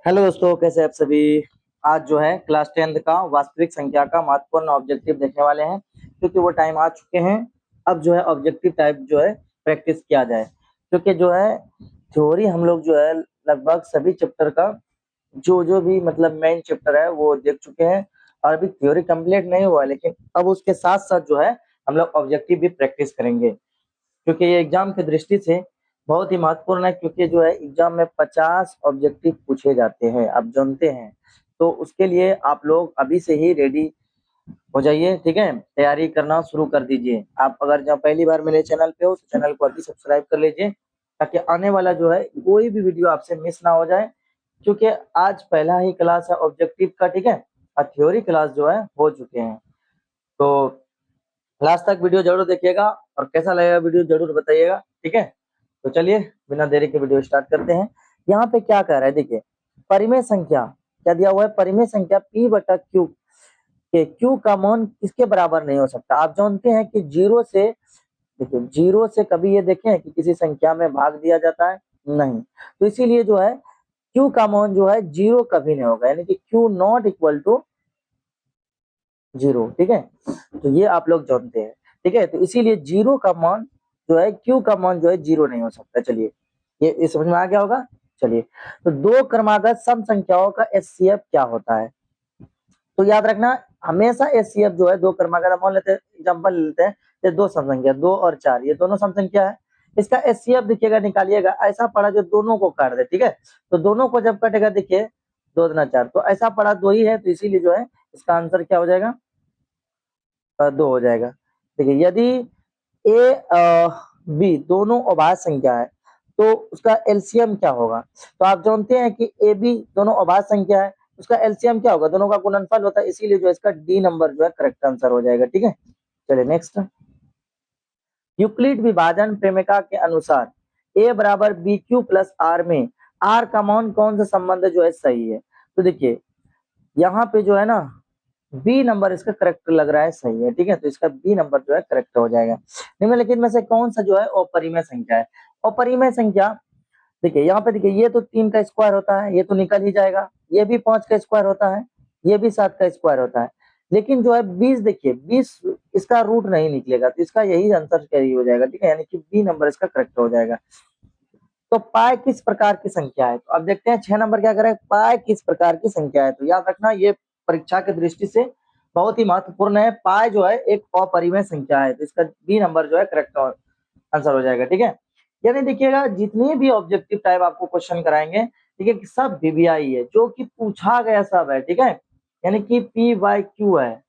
Hello दोस्तों, कैसे हैं आप सभी। आज जो है क्लास 10th का वास्तविक संख्या का महत्वपूर्ण ऑब्जेक्टिव देखने वाले हैं, क्योंकि वो टाइम आ चुके हैं। अब जो है ऑब्जेक्टिव टाइप जो है प्रैक्टिस किया जाए, क्योंकि जो है थ्योरी हम लोग जो है लगभग सभी चैप्टर का जो जो भी मतलब मेन चैप्टर है वो देख चुके हैं। और अभी थ्योरी कंप्लीट नहीं हुआ है, लेकिन अब उसके साथ साथ जो है हम लोग ऑब्जेक्टिव भी प्रैक्टिस करेंगे, क्योंकि ये एग्जाम की दृष्टि से बहुत ही महत्वपूर्ण है। क्योंकि जो है एग्जाम में 50 ऑब्जेक्टिव पूछे जाते हैं, आप जानते हैं। तो उसके लिए आप लोग अभी से ही रेडी हो जाइए, ठीक है। तैयारी करना शुरू कर दीजिए। आप अगर जब पहली बार मेरे चैनल पे हो तो चैनल को अभी सब्सक्राइब कर लीजिए, ताकि आने वाला जो है कोई भी वीडियो आपसे मिस ना हो जाए। क्योंकि आज पहला ही क्लास है ऑब्जेक्टिव का, ठीक है। और थ्योरी क्लास जो है हो चुके हैं। तो लास्ट तक वीडियो जरूर देखिएगा, और कैसा लगेगा वीडियो जरूर बताइएगा, ठीक है। तो चलिए बिना देरी के वीडियो स्टार्ट करते हैं। यहाँ पे क्या कह रहा है, देखिए परिमेय संख्या क्या दिया हुआ है। परिमेय संख्या p बटा q के q का मान किसके बराबर नहीं हो सकता। आप जानते हैं कि जीरो से, देखिए जीरो से कभी ये देखें कि किसी संख्या में भाग दिया जाता है, नहीं। तो इसीलिए जो है q का मान जो है जीरो कभी नहीं होगा, यानी कि q not equal to zero, ठीक है। तो ये आप लोग जानते हैं, ठीक है। तो इसीलिए जीरो का मान जो है, क्यू का मान जो है जीरो नहीं हो सकता। चलिए ये समझ में आ गया होगा। चलिए, तो दो क्रमागत सम संख्याओं का एचसीएफ क्या होता है। तो याद रखना, हमेशा एचसीएफ जो है दो क्रमागत, मान लेते हैं एग्जांपल लेते हैं, ये दो सम संख्या 2 और 4, ये दोनों सम संख्या है। इसका एचसीएफ देखिएगा, निकालिएगा। ऐसा पड़ा जो दोनों को काट दे, ठीक है। तो दोनों को जब कटेगा, देखिए 2 दूना 4, तो ऐसा पड़ा दो ही है, तो इसीलिए जो है इसका आंसर क्या हो जाएगा, 2 हो जाएगा। देखिए यदि ए बी दोनों अभाज्य संख्या है, तो उसका एलसीएम क्या होगा। तो आप जानते हैं कि ए बी दोनों अभाज्य संख्या है, उसका एलसीएम क्या होगा, दोनों का गुणनफल होता है। इसीलिए जो इसका डी नंबर जो है करेक्ट आंसर हो जाएगा, ठीक है। चलिए नेक्स्ट, यूक्लिड विभाजन प्रेमिका के अनुसार ए बराबर बी क्यू प्लस आर में आर का मान कौन सा संबंध जो है सही है। तो देखिए यहाँ पे जो है ना, बी नंबर इसका करेक्ट लग रहा है, सही है, ठीक है। तो इसका बी नंबर जो है करेक्ट हो जाएगा। निम्नलिखित में से कौन सा जो है अपरिमेय संख्या है। अपरिमेय संख्या, देखिए यहाँ पे देखिए, ये तो 3 का स्क्वायर होता है, ये तो निकल ही जाएगा। ये भी 5 का स्क्वायर होता है, ये भी 7 का स्क्वायर होता है। लेकिन जो है 20, देखिए 20 इसका रूट नहीं निकलेगा, तो इसका यही आंसर सही हो जाएगा, ठीक है। यानी कि बी नंबर इसका करेक्ट हो जाएगा। तो पाई किस प्रकार की संख्या है। तो अब देखते हैं 6 नंबर क्या करें, पाई किस प्रकार की संख्या है। तो याद रखना, ये परीक्षा की दृष्टि से बहुत ही महत्वपूर्ण है। पाई जो है एक अपरिमेय संख्या है, तो इसका बी नंबर जो है करेक्ट आंसर हो जाएगा, ठीक है। यानी देखिएगा, जितने भी ऑब्जेक्टिव टाइप आपको क्वेश्चन कराएंगे, ठीक है, सब वीवीआई है, जो कि पूछा गया सब है, ठीक है। यानी कि पी बाई क्यू है,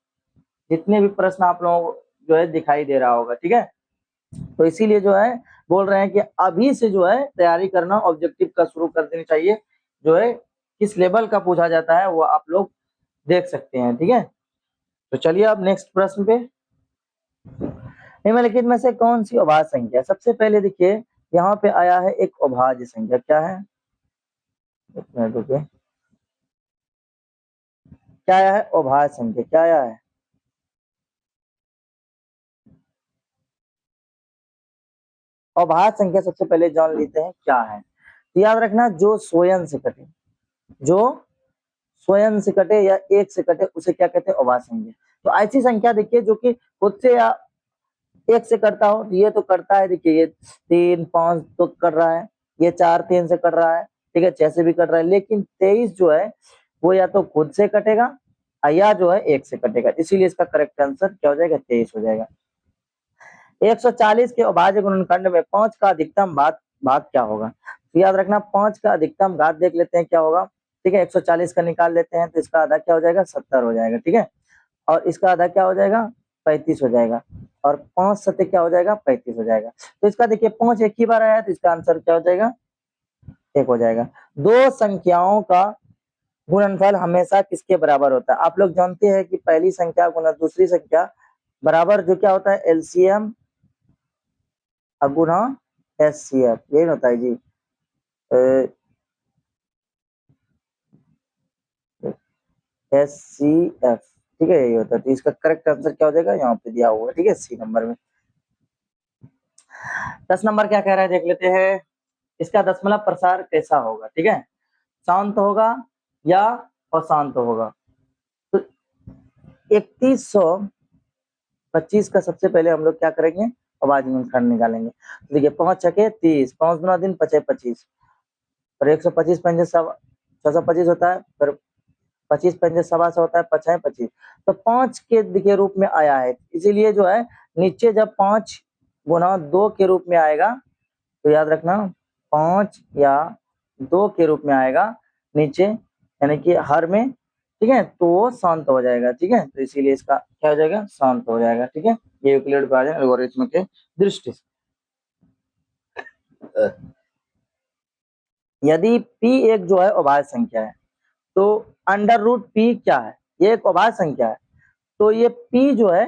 जितने भी प्रश्न आप लोगों को जो है दिखाई दे रहा होगा, ठीक है। तो इसीलिए जो है बोल रहे हैं कि अभी से जो है तैयारी करना ऑब्जेक्टिव का शुरू कर देनी चाहिए। जो है किस लेवल का पूछा जाता है वो आप लोग देख सकते हैं, ठीक है। तो चलिए अब नेक्स्ट प्रश्न पे, निम्नलिखित में से कौन सी अभाज्य संख्या। सबसे पहले देखिए यहाँ पे आया है एक अभाज्य संख्या, क्या है, एक मिनट रुकिए, क्या आया है अभाज्य संख्या, क्या आया है। अभाज्य संख्या सबसे पहले जान लेते हैं क्या है। तो याद रखना, जो स्वयं से कटे, जो स्वयं से कटे या एक से कटे, उसे क्या कहते हैं, अभाज्य संख्या। तो ऐसी संख्या देखिए जो कि खुद से या एक से करता हो, तो ये तो करता है, देखिए ये 3 5 तो कर रहा है, ये 4 3 से कर रहा है, ठीक है, 6 से भी कर रहा है। लेकिन 23 जो है वो या तो खुद से कटेगा या जो है एक से कटेगा, इसीलिए इसका करेक्ट आंसर क्या हो जाएगा, 23 हो जाएगा। 140 के अभाज्य गुणनखंड में 5 का अधिकतम भाग भाग क्या होगा। तो याद रखना, 5 का अधिकतम घात देख लेते हैं क्या होगा, ठीक है। 140 का निकाल लेते हैं, तो इसका आधा क्या हो जाएगा, 70 हो जाएगा, ठीक है। और इसका आधा क्या हो जाएगा, 35 हो जाएगा। और 5 सत्ते क्या हो जाएगा, 35 हो जाएगा। तो इसका देखिए 5 एक ही बार आया, तो इसका आंसर क्या हो जाएगा, 1 हो जाएगा। दो संख्याओं का गुणनफल हमेशा किसके बराबर होता है। आप लोग जानते हैं कि पहली संख्या गुना दूसरी संख्या बराबर जो क्या होता है, एलसीएम गुना एचसीएफ, यही होता है जी। एचसीएफ, ठीक है, यही होता है। तो इसका करेक्ट आंसर क्या हो जाएगा, यहाँ पे दिया हुआ है, ठीक है, सी नंबर में। 10 नंबर क्या कह रहा है देख लेते हैं, इसका दशमलव प्रसार कैसा होगा, ठीक है। शांत होगा या अशांत होगा। तो 3125 का सबसे पहले हम लोग क्या करेंगे, अभाज्य गुणनखंड निकालेंगे। देखिए 5 छके 30, 5 गुना दिन 5 25 और 125 पंजे 625 होता है, फिर 25 पंजे 125 होता है, 5 25। तो 5 के देखिए रूप में आया है, इसीलिए जो है नीचे जब 5 गुना 2 के रूप में आएगा तो याद रखना 5 या 2 के रूप में आएगा नीचे, यानी कि हर में, ठीक है, तो वो शांत हो जाएगा, ठीक है। तो इसीलिए इसका क्या हो जाएगा, शांत हो जाएगा, ठीक है। ये यूक्लिड विभाजन एल्गोरिथम के दृष्टि से यदि p एक जो है अभाज्य संख्या है तो अंडर रूट p क्या है, ये एक अभाज्य संख्या है, तो ये p जो है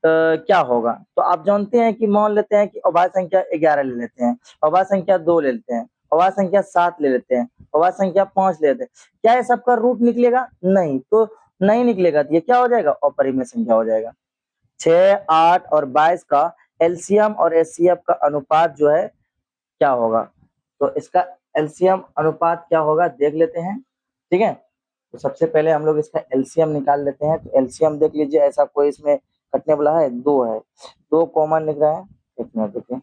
क्या होगा। तो आप जानते हैं कि मान लेते हैं कि अभाज्य संख्या 11 ले लेते हैं, अभाज्य संख्या 2 ले लेते हैं, अभाज्य संख्या 7 ले लेते हैं, अभाज्य संख्या 5 ले लेते हैं, क्या ये सबका रूट निकलेगा, नहीं, तो नहीं निकलेगा, तो ये क्या हो जाएगा, अपरिमेय संख्या हो जाएगा। 6, 8 और 22 का एलसीएम और एचसीएफ का अनुपात जो है क्या होगा, तो इसका एलसीएम अनुपात क्या होगा देख लेते हैं, ठीक है। तो सबसे पहले हम लोग इसका एलसीएम निकाल लेते हैं। तो एलसीएम देख लीजिए, ऐसा कोई इसमें कटने वाला है, 2 है, 2 कॉमन निकल रहा है, एक मिनट देखिए,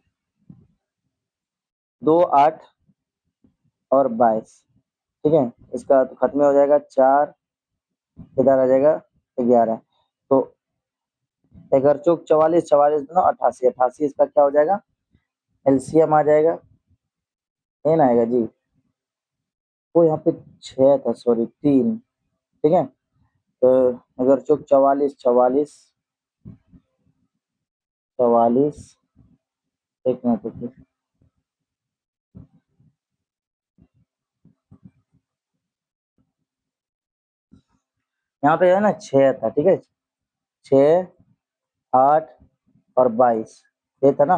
2 8 और 22, ठीक है, इसका तो खत्म हो जाएगा, 4 इधर आ जाएगा 11, तो 11 चौक 44, 44 दूना 88, 88 इसका क्या हो जाएगा, एलसीएम आ जाएगा, ये ना आएगा जी, वो यहाँ पे 6 था, सॉरी 3, ठीक है। तो अगर चौक 44, 44, 44, एक मिनट देखिए, यहाँ पे है ना 6 था, ठीक है, 6, 8 और 22 ये था ना,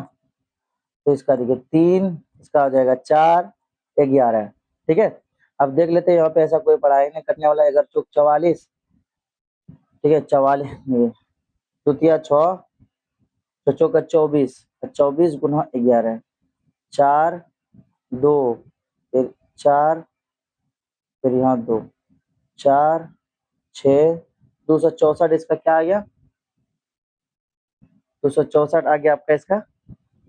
तो इसका देखिए 3, इसका हो जाएगा 4, 11, ठीक है। अब देख लेते हैं यहाँ पे ऐसा कोई पढ़ाई नहीं करने वाला है, अगर चौक 44, ठीक है, 44 द्वितीय 6, तो चौका 24, 24 गुना 11, 4 2, फिर 4, फिर यहाँ 2, 4 6, 264, इसका क्या आ गया, 264 आ गया आपका, इसका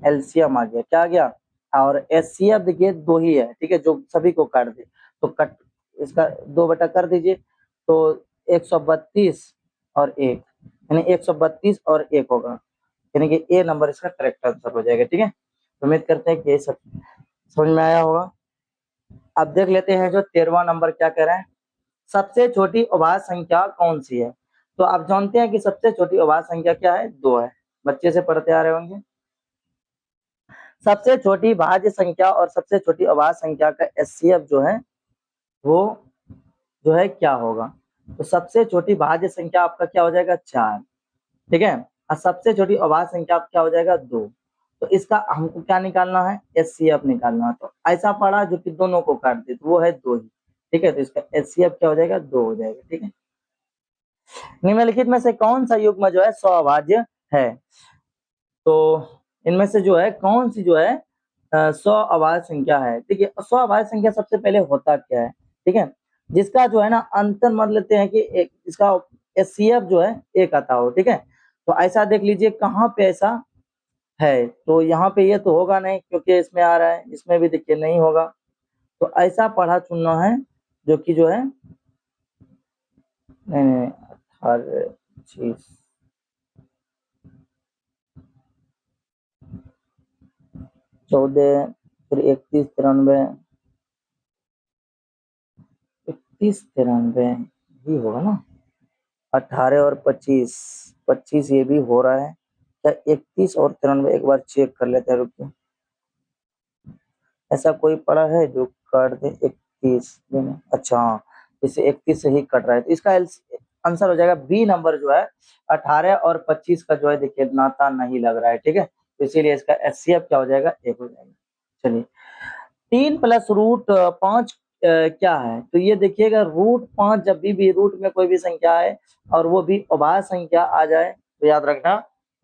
एलसीएम आ गया, क्या आ गया, और एचसीएफ देखिए 2 ही है, ठीक है, जो सभी को काट दे, तो कट इसका 2 बटा कर दीजिए, तो 132 और 1, यानी 132 और 1 होगा, यानी कि ए नंबर इसका करेक्ट आंसर हो जाएगा, ठीक है। उम्मीद करते हैं कि ये सब समझ में आया होगा। अब देख लेते हैं जो 13वां नंबर क्या कह रहा है, सबसे छोटी अभाज्य संख्या कौन सी है। तो आप जानते हैं कि सबसे छोटी अभाज्य संख्या क्या है, 2 है, बच्चे से पढ़ते आ रहे होंगे। सबसे छोटी भाज्य संख्या और सबसे छोटी अभाज्य संख्या का एचसीएफ जो है वो जो है क्या होगा, तो सबसे छोटी भाज्य संख्या आपका क्या हो जाएगा, 4, ठीक है, और सबसे छोटी अभाज्य संख्या आपका क्या हो जाएगा, 2। तो इसका हमको क्या निकालना है, एचसीएफ निकालना है। तो ऐसा पढ़ा जो कि दोनों को काट दे, तो वो है 2 ही, ठीक है, तो इसका एचसीएफ क्या हो जाएगा, 2 हो जाएगा, ठीक है। निम्नलिखित में से कौन सा युग्म जो है स्वअभाज्य है, तो इनमें से जो है कौन सी जो है स्वअभाज्य संख्या है। देखिए स्वअभाज्य संख्या सबसे पहले होता क्या है, ठीक है, जिसका जो है ना अंतर मान लेते हैं कि एक इसका एचसीएफ जो है एक आता हो, ठीक है। तो ऐसा देख लीजिए कहाँ पे ऐसा है, तो यहाँ पे ये तो होगा नहीं क्योंकि इसमें आ रहा है, इसमें भी देखिए नहीं होगा, तो ऐसा पढ़ा चुनना है जो कि जो है नहीं हर चीज 14, फिर 31 93, 31 93 ही होगा ना, 18 और 25, 25 ये भी हो रहा है क्या, 31 और 93 एक बार चेक कर लेते हैं, रुकिए, ऐसा कोई पड़ा है जो काट दे 31, अच्छा हाँ, इसे 31 से ही कट रहा है, तो इसका आंसर हो जाएगा बी नंबर जो है 18 और 25 का जो है देखिए नाता नहीं लग रहा है, ठीक है, तो इसीलिए इसका एचसीएफ क्या हो जाएगा, 1 हो जाएगा। चलिए 3 प्लस रूट 5 क्या है, तो ये देखिएगा रूट 5 जब भी रूट में कोई भी संख्या है और वो भी अभाज्य संख्या आ जाए तो याद रखना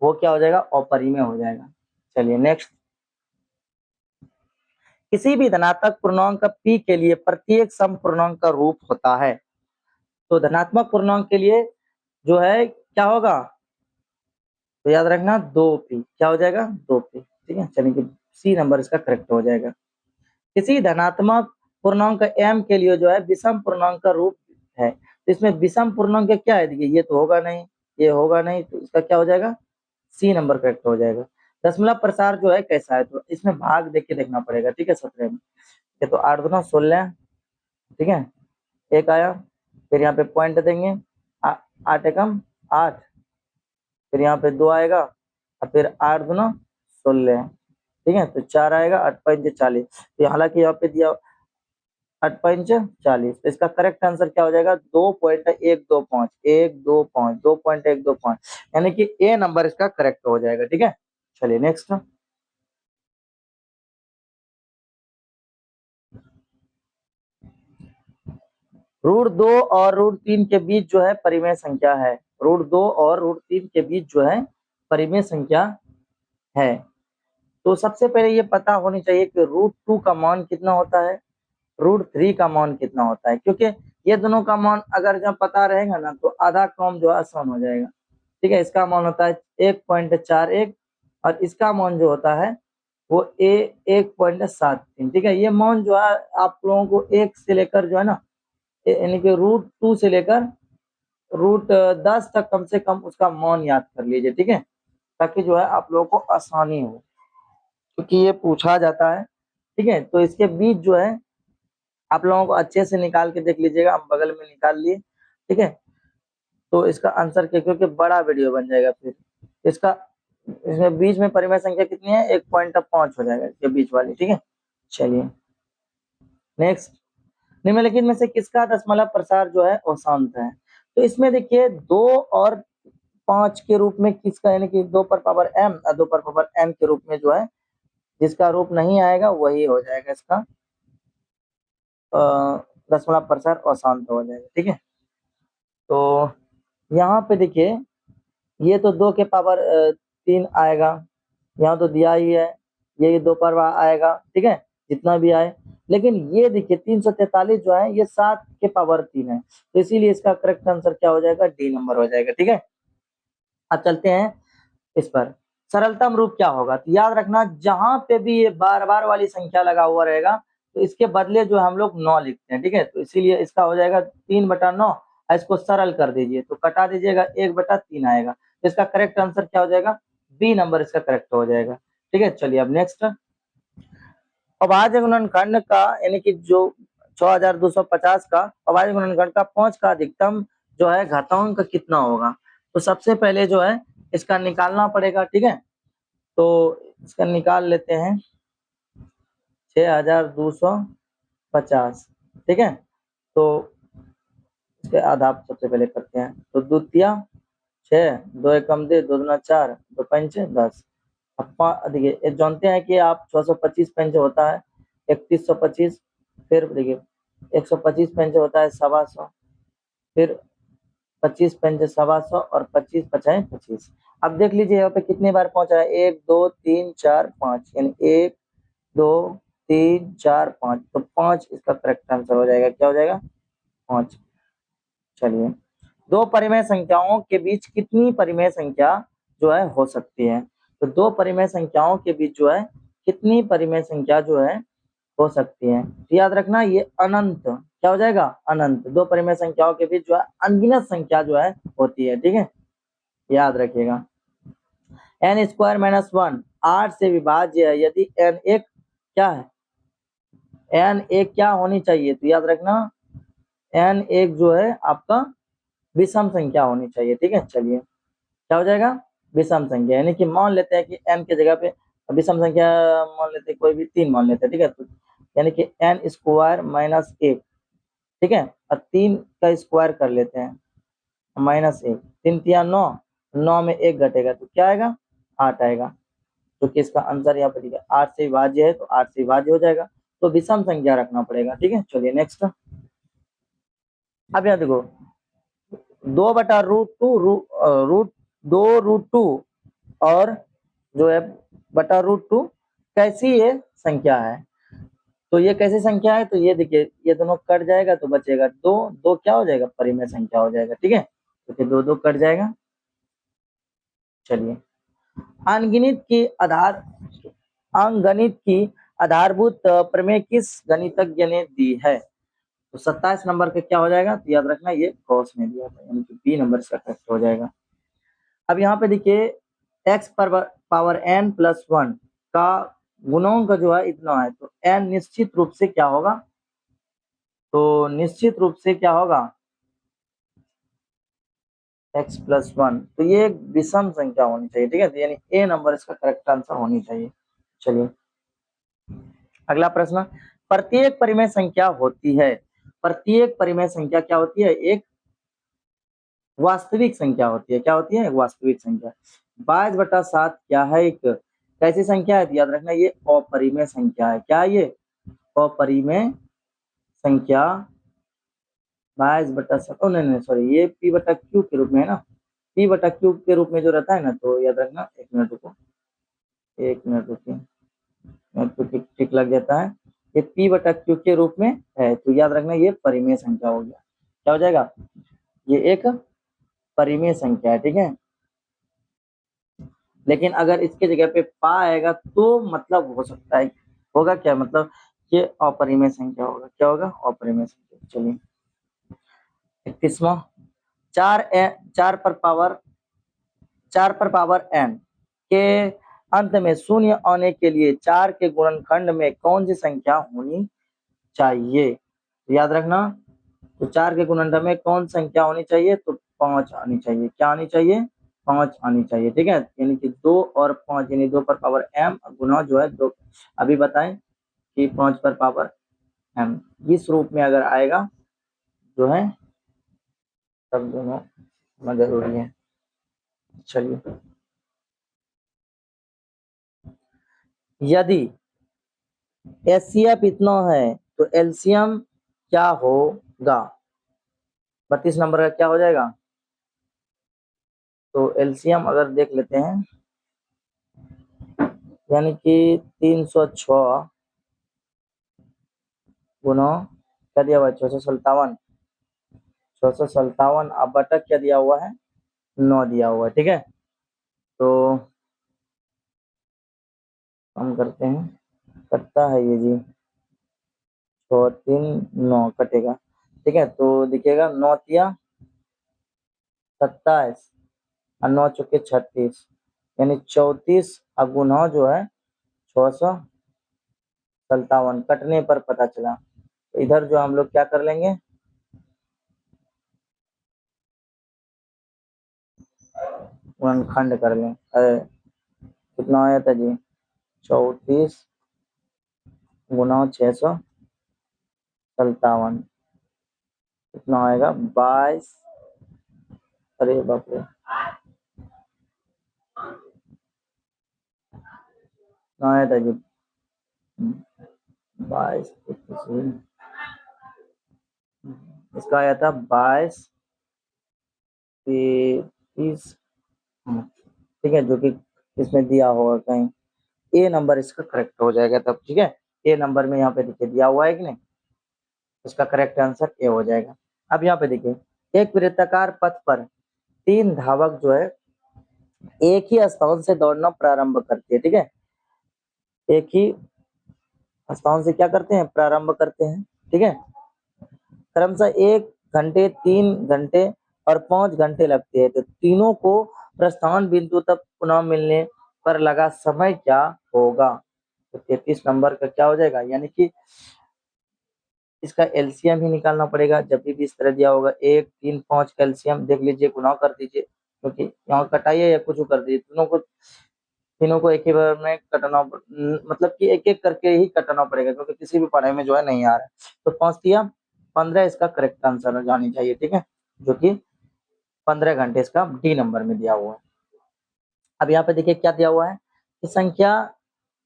वो क्या हो जाएगा, अपरिमेय हो जाएगा। चलिए नेक्स्ट, किसी भी धनात्मक पूर्णांक p के लिए प्रत्येक सम पूर्णांक का रूप होता है। तो धनात्मक पूर्णांक के लिए जो है क्या होगा, तो याद रखना 2p, क्या हो जाएगा 2p, ठीक है। चलिए सी नंबर इसका करेक्ट हो जाएगा। किसी धनात्मक पूर्णांक m के लिए जो है विषम पूर्णांक का रूप है, तो इसमें विषम पूर्णांक क्या है, देखिए ये तो होगा नहीं, ये होगा नहीं, तो इसका क्या हो जाएगा, सी नंबर करेक्ट हो जाएगा। दशमलव प्रसार जो है कैसा है, तो इसमें भाग देख के देखना पड़ेगा, ठीक है। 17 में ये तो 8 दूना 16, ठीक है, एक आया, फिर यहाँ पे पॉइंट देंगे, 8 एकम 8, फिर यहाँ पे 2 आएगा और फिर 8 दूना 16, ठीक है, तो 4 आएगा, 8 पंच 40, तो हालांकि यहाँ पे दिया 8 पंच 40, तो इसका करेक्ट आंसर क्या हो जाएगा, 2.125, 125, 2.125, यानी कि ए नंबर इसका करेक्ट हो जाएगा, ठीक है। चलिए नेक्स्ट, √2 और √3 के बीच जो है परिमेय संख्या है। √2 और √3 के बीच जो है परिमेय संख्या है। तो सबसे पहले ये पता होनी चाहिए कि √2 का मान कितना होता है, √3 का मान कितना होता है, क्योंकि ये दोनों का मान अगर जब पता रहेगा ना तो आधा काम जो है आसान हो जाएगा, ठीक है। इसका मान होता है 1.41 और इसका मान जो होता है वो 1.73, ठीक है। ये मान जो है आप लोगों को 1 से लेकर जो है ना, यानी कि √2 से लेकर √10 तक कम से कम उसका मान याद कर लीजिए, ठीक है, ताकि जो है आप लोगों को आसानी हो, क्योंकि ये पूछा जाता है, ठीक है। तो इसके बीच जो है आप लोगों को अच्छे से निकाल के देख लीजिएगा, हम बगल में निकाल लिए, ठीक है। तो इसका आंसर क्या, क्योंकि बड़ा वीडियो बन जाएगा फिर इसका, इसमें बीच में परिमेय संख्या कितनी है, 1.5 हो जाएगा इसके बीच वाली, ठीक है। चलिए नेक्स्ट, निम्नलिखित में से किसका दशमलव प्रसार जो है अशांत है, तो इसमें देखिए 2 और 5 के रूप में किसका, यानी कि 2 पर पावर m और 2 पर पावर n के रूप में जो है जिसका रूप नहीं आएगा वही हो जाएगा इसका दशमलव प्रसार अशांत हो जाएगा, ठीक है। तो यहाँ पे देखिए ये तो 2 के पावर 3 आएगा, यहाँ तो दिया ही है, ये 2 पर आएगा, ठीक है, जितना भी आए। लेकिन ये देखिए 343 जो है ये 7 के पावर 3 है, तो इसीलिए इसका करेक्ट आंसर क्या हो जाएगा, डी नंबर हो जाएगा, ठीक है। अब चलते हैं इस पर, सरलतम रूप क्या होगा, तो याद रखना जहां पे भी ये बार बार वाली संख्या लगा हुआ रहेगा तो इसके बदले जो हम लोग 9 लिखते हैं, ठीक है। तो इसीलिए इसका हो जाएगा 3/9, इसको सरल कर दीजिए तो कटा दीजिएगा 1/3 आएगा, तो इसका करेक्ट आंसर क्या हो जाएगा, बी नंबर इसका करेक्ट हो जाएगा, ठीक है। चलिए अब नेक्स्ट, अभाज्य गुणनखंड का यानी कि जो 6250 का अभाज्य गुणनखंड का 5 का अधिकतम जो है घातांक कितना होगा, तो सबसे पहले जो है इसका निकालना पड़ेगा, ठीक है। तो इसका निकाल लेते हैं 6250, ठीक है। तो इसके आधा सबसे पहले करते हैं, तो द्वितीय 6, 2 एकम दे, 2 दूना 4, 2 पंच 10। अब देखिए जानते हैं कि आप 625 पंच होता है 3125, फिर देखिए 125 पंच होता है 125, फिर 25 पंच 125 और 25 पचाए 25। अब देख लीजिए यहाँ पे कितनी बार पहुंचा है, 1 2 3 4 5, यानी 1 2 3 4 5, तो 5 इसका करेक्ट आंसर हो जाएगा, क्या हो जाएगा 5। चलिए, दो परिमेय संख्याओं के बीच कितनी परिमेय संख्या जो है हो सकती है, तो दो परिमेय संख्याओं के बीच जो है कितनी परिमेय संख्या जो है हो सकती है, तो याद रखना ये अनंत, क्या हो जाएगा अनंत, दो परिमेय संख्याओं के बीच जो है अनगिनत संख्या जो है होती है, ठीक है, याद रखिएगा। n² - 1 8 से विभाज्य है यदि n एक क्या है, n एक क्या होनी चाहिए, तो याद रखना n एक जो है आपका विषम संख्या होनी चाहिए, ठीक है। चलिए क्या हो जाएगा विषम संख्या, यानी कि मान लेते हैं कि n की जगह पे विषम संख्या मान लेते हैं, कोई भी 3 मान लेते हैं, ठीक है। तो यानी कि n² - 1, ठीक है, और 3 का स्क्वायर कर लेते हैं -1, 3 तिया 9, 9 में 1 घटेगा तो क्या आएगा 8 आएगा, तो कि इसका आंसर यहाँ पर दिया 8 से विभाज्य है तो 8 से विभाज्य हो जाएगा, तो विषम संख्या रखना पड़ेगा, ठीक है। चलिए नेक्स्ट, अब यहाँ देखो 2/√2 और जो है बटा √2 कैसी ये संख्या है, तो ये कैसी संख्या है, तो ये देखिए ये दोनों कट जाएगा तो बचेगा दो, दो क्या हो जाएगा, परिमेय संख्या हो जाएगा। ठीक है, तो फिर दो दो कट जाएगा। चलिए, अनगिनत की आधार अंकगणित की आधारभूत प्रमेय किस गणितज्ञ ने दी है? तो 27 नंबर का क्या हो जाएगा, तो याद रखना ये गॉस ने दिया था, यानी कि बी नंबर इसका करेक्ट हो जाएगा। अब यहाँ पे देखिए x पर पावर n प्लस 1 का गुणों का जो है इतना है, तो n निश्चित रूप से क्या होगा, तो निश्चित रूप से क्या होगा, x प्लस 1, तो ये एक विषम संख्या होनी चाहिए। ठीक है, तो यानी ए नंबर इसका करेक्ट आंसर होनी चाहिए। चलिए, अगला प्रश्न, प्रत्येक परिमेय संख्या होती है, प्रत्येक परिमेय संख्या क्या होती है, एक वास्तविक संख्या होती है। क्या होती है, एक वास्तविक संख्या। 22/7 क्या है, एक कैसी संख्या है, याद रखना ये अपरिमेय संख्या है। क्या ये अपरिमेय संख्या 22/7, ओ नहीं सॉरी, ये p/q के रूप में है ना, p/q के रूप में जो रहता है ना, तो याद रखना, एक मिनट रुको, एक मिनट रुकिए, तो टिक लग जाता है, ये p/q के रूप में है, तो याद रखना ये परिमेय संख्या हो गया। क्या हो जाएगा, ये एक परिमेय संख्या है। ठीक है, लेकिन अगर इसके जगह पे पा आएगा तो मतलब हो सकता है, होगा क्या, मतलब ये अपरिमेय संख्या होगा। क्या होगा, अपरिमेय संख्या। चलिए, 31वां, 4 पर पावर n के अंत में शून्य आने के लिए 4 के गुणनखंड में कौन सी संख्या होनी चाहिए, याद रखना, तो 4 के गुणनखंड में कौन संख्या होनी चाहिए, तो 5 आनी चाहिए। क्या आनी चाहिए, 5 आनी चाहिए। ठीक है, यानी कि 2 और 5, यानी 2 पर पावर m गुना जो है 2, अभी बताएं कि 5 पर पावर m इस रूप में अगर आएगा जो है, तब दोनों जरूरी है। चलिए, यदि एचसीएफ इतना है तो एलसीएम क्या होगा, 32 नंबर का क्या हो जाएगा, तो एलसीएम अगर देख लेते हैं, यानी कि 306 गुना क्या दिया हुआ है, 657, 657 अब बटा क्या दिया हुआ है, 9 दिया हुआ है। ठीक है, तो हम करते हैं, कटता है ये जी, 6 3 9 कटेगा। ठीक है, तो दिखेगा 9 तिया 27 और 9 चौके 36, यानी 34 गुना जो है 657 कटने पर पता चला। तो इधर जो हम लोग क्या कर लेंगे, गुणनखंड कर लें। कितना आया था जी, 34 गुना 657, कितना आएगा 22, अरे बाप रे, कितना आया था जी, 22, इसका आया था 22 30। ठीक है, जो कि इसमें दिया होगा कहीं, ए नंबर इसका करेक्ट हो जाएगा तब। ठीक है, ए नंबर में यहाँ पे देखिए दिया हुआ है कि नहीं, इसका करेक्ट आंसर ए हो जाएगा। अब यहाँ पे देखिए, एक वृत्ताकार पथ पर 3 धावक जो है एक ही स्थान से दौड़ना प्रारंभ करते हैं। ठीक है, एक ही स्थान से क्या करते हैं, प्रारंभ करते हैं। ठीक है, क्रमशः 1 घंटे, 3 घंटे और 5 घंटे लगते हैं, तो तीनों को प्रस्थान बिंदु तक पुनः मिलने पर लगा समय क्या होगा, तो 33 नंबर का क्या हो जाएगा, यानी कि इसका एलसीएम ही निकालना पड़ेगा। जब भी इस तरह दिया होगा 1 3 5 का एलसीएम देख लीजिए, गुना कर दीजिए, क्योंकि यहाँ कटाइए या कुछ कर दीजिए, तीनों को एक ही बार में कटना, मतलब कि एक एक करके ही कटना पड़ेगा, क्योंकि किसी भी पढ़ाई में जो है नहीं आ रहा है। तो 5 दिया 15 इसका करेक्ट आंसर जानी चाहिए। ठीक है, जो कि 15 घंटे इसका डी नंबर में दिया हुआ है। अब यहाँ पे देखिए क्या दिया हुआ है कि संख्या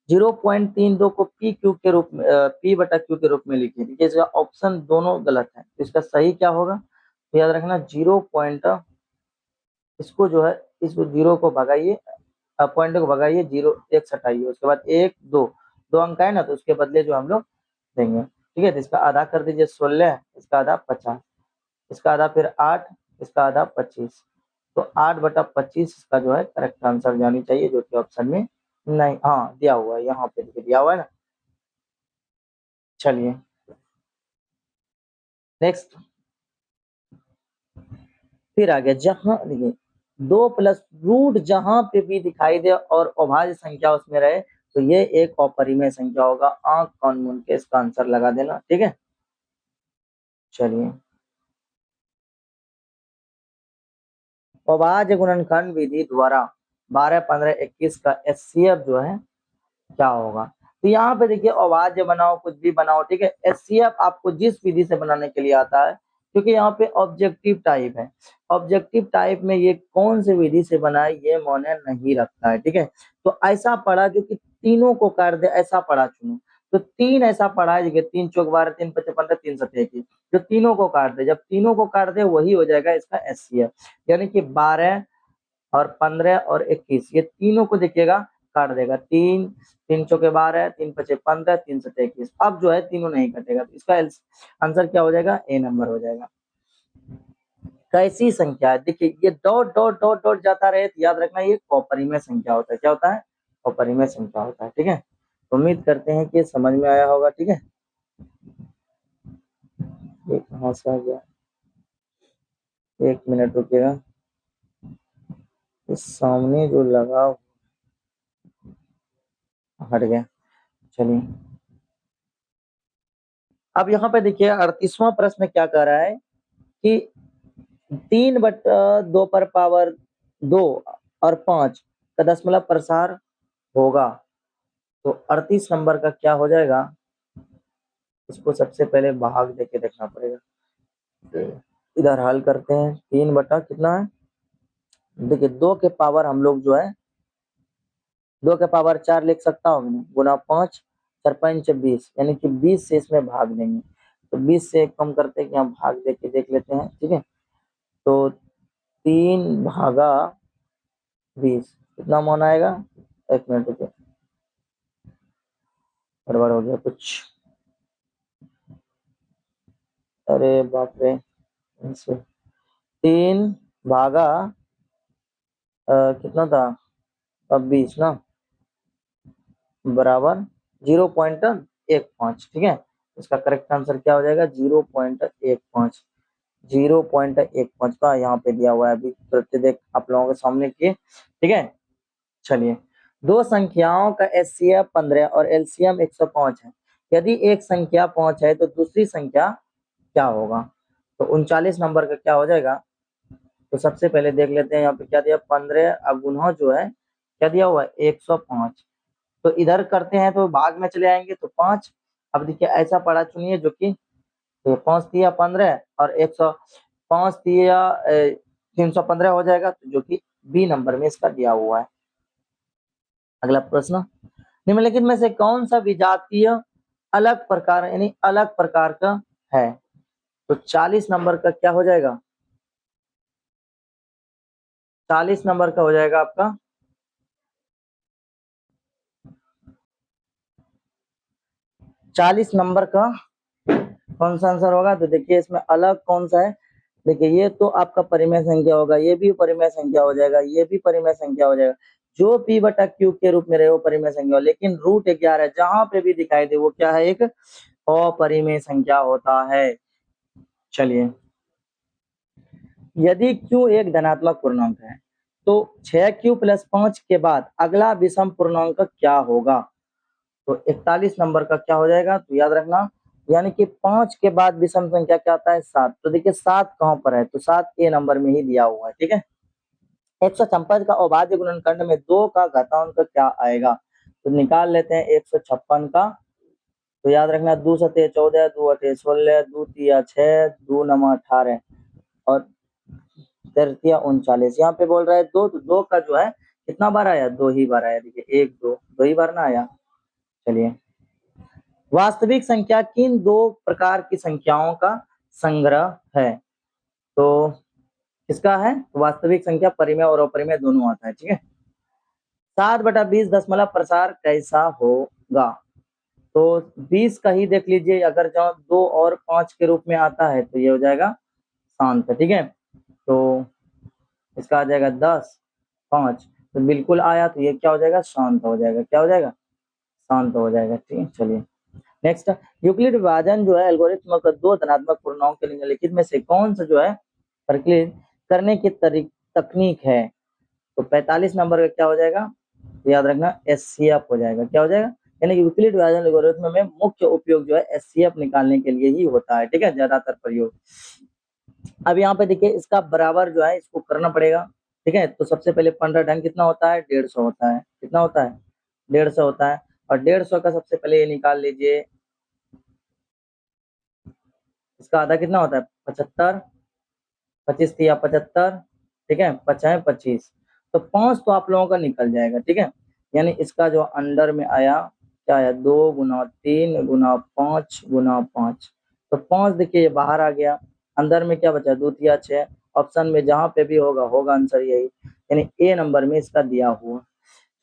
0.32 को पी क्यू के रूप में p/q के रूप में लिखिए। देखिए इसका ऑप्शन दोनों गलत है, तो इसका सही क्या होगा, तो याद रखना 0 पॉइंट, इसको जो है इस जीरो को भगाइए, पॉइंट को भगाइए, 0 1 हटाइए, उसके बाद 1 2 2 अंक है ना, तो उसके बदले जो हम लोग देंगे, ठीक है। तो इसका आधा कर दीजिए 16, इसका आधा 50, इसका आधा फिर 8, इसका आधा 25। तो 8/25 इसका जो है करेक्ट आंसर जानी चाहिए, जो कि ऑप्शन में नहीं, हाँ दिया हुआ है, यहाँ पे देखिए दिया हुआ है ना। चलिए नेक्स्ट, फिर आ गया, जहां देखिए 2 प्लस रूट जहां पे भी दिखाई दे और अभाज्य संख्या उसमें रहे तो ये एक अपरिमेय संख्या होगा। आंख कान मूंद के इसका आंसर लगा देना, ठीक है। चलिए, अभाज्य गुणनखंड विधि द्वारा 12, 15, 21 का एचसीएफ जो है क्या होगा। तो यहाँ पे देखिए अभाज्य बनाओ कुछ भी बनाओ, ठीक है। एचसीएफ आपको जिस विधि से बनाने के लिए आता है, क्योंकि यहाँ पे ऑब्जेक्टिव टाइप है, ऑब्जेक्टिव टाइप में ये कौन सी विधि से बना है ये मायने नहीं रखता है, ठीक है। तो ऐसा पढ़ा जो कि तीनों को कर दे, ऐसा पढ़ा चुनो। तो 3 ऐसा पढ़ा है, देखिए 3 चौक 12, 3 पचे 15, 3 सत्ते 21, जो तीनों को काट दे। जब तीनों को काट दे वही हो जाएगा इसका एचसीएफ, यानी कि 12 और 15 और 21 ये तीनों को देखिएगा काट देगा। 3 3 चौके 12, 3 पचे 15, 3 सत्ते 21। अब जो है तीनों नहीं कटेगा, तो इसका आंसर क्या हो जाएगा, ए नंबर हो जाएगा। कैसी संख्या है, देखिए ये डॉट डॉट डॉट डॉट जाता रहे तो याद रखना ये अपरिमेय संख्या होता है। क्या होता है, अपरिमेय संख्या होता है, ठीक है। उम्मीद करते हैं कि समझ में आया होगा, ठीक है। ये कहाँ से आ गया, 1 मिनट रुकिएगा, इस सामने जो लगा हट गया। चलिए, अब यहाँ पे देखिए 38वां प्रश्न क्या कह रहा है कि 3/2 पर पावर 2 और 5 का दशमलव प्रसार होगा। तो 38 नंबर का क्या हो जाएगा, इसको सबसे पहले भाग देके देखना पड़ेगा। तो इधर हल करते हैं, 3 बटा कितना है, देखिए 2 के पावर हम लोग जो है 2 के पावर 4 लिख सकता हूँ, गुना 5, 4 5 20, यानी कि 20 से इसमें भाग देंगे। तो 20 से कम करते हैं कि हम भाग दे के देख लेते हैं, ठीक है। तो 3 भागा 20 कितना मान आएगा, 1 मिनट रुपये, गड़बड़ हो गया कुछ, अरे बाप रे। 3 भागा कितना था, अब 20 ना, बराबर 0.15, ठीक है। इसका करेक्ट आंसर क्या हो जाएगा, 0.15, 0.15 का यहाँ पे दिया हुआ है, अभी तुरंत देख आप लोगों के सामने किए, ठीक है। चलिए, दो संख्याओं का एचसीएफ 15 और एलसीएम 105 है। यदि एक संख्या 5 है तो दूसरी संख्या क्या होगा। तो 39 नंबर का क्या हो जाएगा, तो सबसे पहले देख लेते हैं यहाँ पे क्या दिया, 15 अगुना जो है क्या दिया हुआ है 105। तो इधर करते हैं तो भाग में चले आएंगे तो 5। अब देखिए ऐसा पढ़ा चुनिए जो कि तो 5 दिया 15 और 105 दिया 315 हो जाएगा, तो जो कि बी नंबर में इसका दिया हुआ है। अगला प्रश्न, निम्नलिखित में से कौन सा विजातीय अलग प्रकार यानी अलग प्रकार का है। तो 40 नंबर का क्या हो जाएगा, 40 नंबर का हो जाएगा आपका 40 नंबर का कौन सा आंसर होगा। तो देखिए इसमें अलग कौन सा है, देखिए ये तो आपका परिमेय संख्या होगा, ये भी परिमेय संख्या हो जाएगा, ये भी परिमेय संख्या हो जाएगा। जो p बटा क्यू के रूप में रहे वो परिमेय संख्या हो, लेकिन रूट 11 जहां पे भी दिखाई दे वो क्या है, एक अपरिमेय संख्या होता है। चलिए, यदि q एक धनात्मक पूर्णांक है तो 6q प्लस 5 के बाद अगला विषम पूर्णांक क्या होगा। तो 41 नंबर का क्या हो जाएगा, तो याद रखना, यानी कि 5 के बाद विषम संख्या क्या आता है 7। तो देखिए 7 कहाँ पर है, तो 7 ए नंबर में ही दिया हुआ है, ठीक है। 156 का अभाज्य गुणनखंड में 2 का घातांक क्या आएगा। तो निकाल लेते हैं 156 का। तो याद रखना 2 सते 14, 2 अठे 16, 2 तिया 6, 2 नमा 18 और 3 39। यहाँ पे बोल रहा है 2, तो 2 का जो है कितना बार आया, 2 ही बार आया। देखिए 1 2 2 ही बार ना आया। चलिए, वास्तविक संख्या किन दो प्रकार की संख्याओं का संग्रह है। तो किसका है, वास्तविक संख्या परिमेय और अपरिमेय दोनों आता है, ठीक है। 7/20 दशमलव प्रसार कैसा होगा। तो 20 का ही देख लीजिए, अगर जो 2 और 5 के रूप में आता है तो ये हो जाएगा शांत, ठीक है। तो इसका आ जाएगा 10, 5, तो बिल्कुल आया तो ये क्या हो जाएगा, शांत हो जाएगा। क्या हो जाएगा, शांत हो जाएगा, ठीक है। चलिए नेक्स्ट, यूक्लिड विभाजन जो है एल्गोरिथम का दो धनात्मक पूर्णांक के निम्नलिखित में से कौन सा जो है परिकलित करने की तकनीक है। तो 45 नंबर का क्या हो जाएगा, तो याद रखना एचसीएफ हो जाएगा। क्या हो जाएगा, यानी कि यूक्लिड विभाजन एल्गोरिथम में मुख्य उपयोग जो है एचसीएफ निकालने के लिए ही होता है, ठीक है, ज्यादातर प्रयोग। अब यहाँ पे देखिए इसका बराबर जो है इसको करना पड़ेगा, ठीक है। तो सबसे पहले 15 ढंग कितना होता है, 150 होता है। कितना होता है, 150 होता है। और 150 का सबसे पहले ये निकाल लीजिए, इसका आधा कितना होता है, 75, 25 या 75, ठीक है, 5 25, तो 5 तो आप लोगों का निकल जाएगा, ठीक है। यानी इसका जो अंडर में आया क्या आया, 2 गुना 3 गुना 5 गुना 5, तो 5 देखिए ये बाहर आ गया, अंदर में क्या बचा, 2 तिया 6, ऑप्शन में जहां पे भी होगा होगा आंसर यही, यानी ए नंबर में इसका दिया हुआ।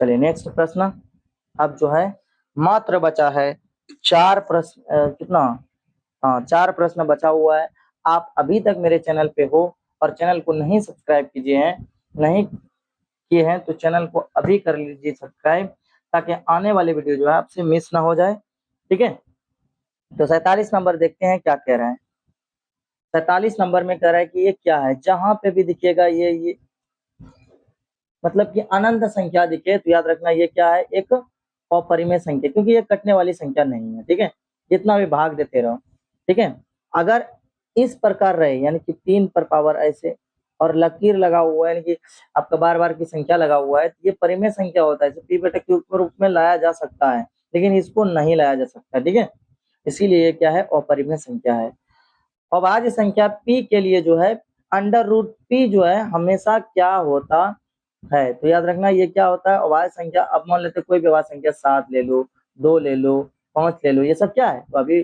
चलिए नेक्स्ट प्रश्न। अब जो है मात्र बचा है 4 प्रश्न, कितना, हाँ 4 प्रश्न बचा हुआ है। आप अभी तक मेरे चैनल पे हो और चैनल को नहीं सब्सक्राइब किए हैं, नहीं किए हैं तो चैनल को अभी कर लीजिए सब्सक्राइब, ताकि आने वाले वीडियो जो है आपसे मिस ना हो जाए, ठीक है। तो 47 नंबर देखते हैं क्या कह रहा है। 47 नंबर में कह रहा है कि ये क्या है, जहां पे भी दिखेगा ये मतलब कि अनंत संख्या दिखे तो याद रखना ये क्या है, एक अपरिमेय संख्या, क्योंकि ये कटने वाली संख्या नहीं है, ठीक है। जितना भी भाग देते रहो, ठीक है। अगर इस प्रकार रहे यानी कि 3 पर पावर ऐसे और लकीर लगा हुआ है, यानी कि आपका बार-बार की संख्या लगा हुआ है, तो ये परिमेय संख्या होता है। इसे पी बटा क्यू के रूप में लाया जा सकता है, लेकिन इसको नहीं लाया जा सकता, ठीक है। इसीलिए ये क्या है, अपरिमेय संख्या है। अभाज्य संख्या p के लिए जो है अंडर रूट p जो है हमेशा क्या होता है, तो याद रखना ये क्या होता है, अभाज्य संख्या। अब मान लेते कोई भी अभाज्य संख्या 7 ले लो, 2 ले लो, 5 ले लो, ये सब क्या है, तो अभी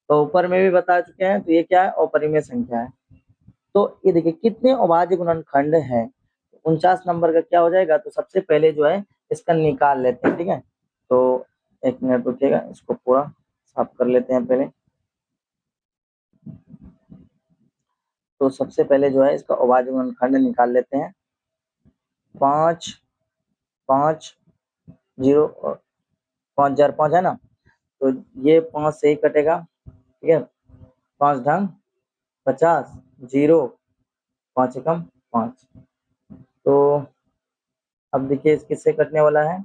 तो ऊपर में भी बता चुके हैं, तो ये क्या है, अपरिमेय संख्या है। तो ये देखिए कितने अभाज्य गुणनखंड है, 49 नंबर का क्या हो जाएगा, तो सबसे पहले जो है इसका निकाल लेते हैं, ठीक है। तो 1 मिनट रुकिएगा, इसको पूरा साफ कर लेते हैं पहले। तो सबसे पहले जो है इसका अभाज्य गुणनखंड निकाल लेते हैं। 5 5 0 5 जार 5 है ना, तो ये 5 से ही कटेगा, ठीक है। 5 ढंग 50, 0 5 एकम 5। तो अब देखिए इस किससे कटने वाला है,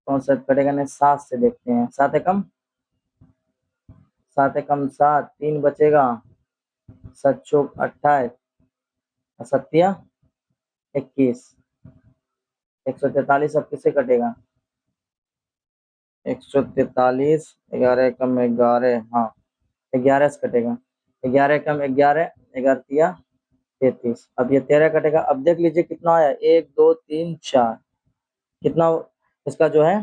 कौन सा कटेगा, नहीं 7 से देखते हैं। 7 एकम 7, 3 बचेगा, 7 चौक 28, 7 21, 143 अब किससे कटेगा, 143, 11 एकम 11, हाँ 11 से कटेगा, 11 एकम 11, 11 33, अब ये 13 कटेगा। अब देख लीजिए कितना आया, 1 2 3 4, कितना इसका जो है,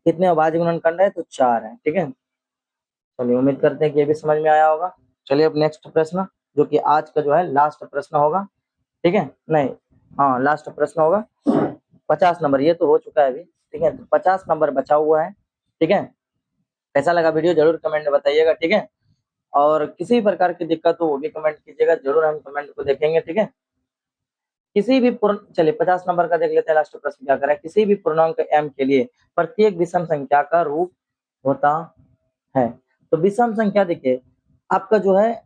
कितने अभाज्य गुणनखंड है, तो 4 है, ठीक है। चलिए उम्मीद करते हैं कि ये भी समझ में आया होगा। चलिए अब नेक्स्ट प्रश्न, जो कि आज का जो है लास्ट प्रश्न होगा, ठीक है, नहीं हाँ लास्ट प्रश्न होगा। 50 नंबर ये तो हो चुका है अभी, ठीक है। तो 50 नंबर बचा हुआ है, ठीक है। कैसा लगा वीडियो जरूर कमेंट में बताइएगा, ठीक है। और किसी प्रकार की दिक्कत हो वो भी कमेंट कीजिएगा, जरूर हम कमेंट को देखेंगे, ठीक है। किसी भी पूर्ण चलिए 50 नंबर का देख लेते हैं, लास्ट प्रश्न क्या कर रहा है, किसी भी पूर्णांक m के लिए प्रत्येक विषम संख्या का रूप होता है। तो विषम संख्या देखिए आपका जो है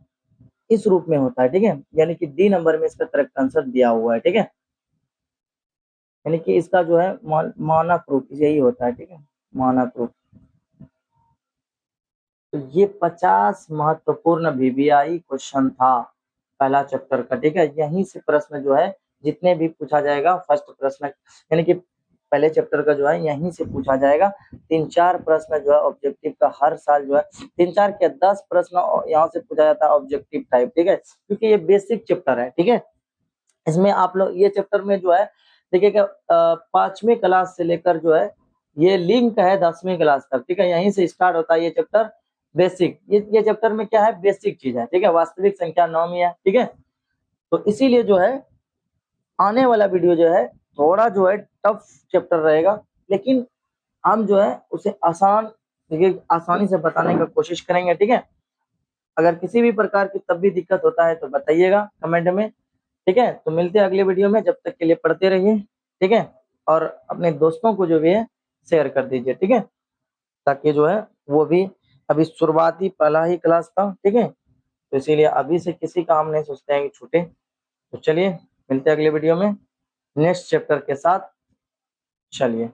इस रूप में होता है, ठीक है, यानी कि डी नंबर में इसका करेक्ट आंसर दिया हुआ है, ठीक है। यानी कि इसका जो है मानक रूप यही होता है, ठीक है, मानक रूप। तो ये 50 महत्वपूर्ण वीवीआई क्वेश्चन था पहला चैप्टर का, ठीक है। यहीं से प्रश्न जो है जितने भी पूछा जाएगा फर्स्ट प्रश्न, यानी कि पहले चैप्टर का जो है यहीं से पूछा जाएगा। 3-4 प्रश्न जो है ऑब्जेक्टिव का हर साल जो है 3-4 के 10 प्रश्न यहाँ से पूछा जाता है ऑब्जेक्टिव टाइप, ठीक है, क्योंकि ये बेसिक चैप्टर है, ठीक है। इसमें आप लोग ये चैप्टर में जो है देखिएगा 5वीं क्लास से लेकर जो है ये लिंक है 10वीं क्लास तक, ठीक है। यहीं से स्टार्ट होता है ये चैप्टर बेसिक। ये चैप्टर में क्या है, बेसिक चीज है, ठीक है। वास्तविक संख्या नौमी है, ठीक है। तो इसीलिए जो है आने वाला वीडियो जो है थोड़ा जो है टफ चैप्टर रहेगा, लेकिन हम जो है उसे आसानी से बताने का कोशिश करेंगे, ठीक है। अगर किसी भी प्रकार की तब भी दिक्कत होता है तो बताइएगा कमेंट में, ठीक है। तो मिलते हैं अगले वीडियो में, जब तक के लिए पढ़ते रहिए, ठीक है। और अपने दोस्तों को जो भी है शेयर कर दीजिए, ठीक है, ताकि जो है वो भी, अभी शुरुआती पहला ही क्लास था, ठीक है, तो इसीलिए अभी से किसी का हम नहीं सोचते हैं कि छूटे। तो चलिए मिलते हैं अगले वीडियो में नेक्स्ट चैप्टर के साथ। चलिए।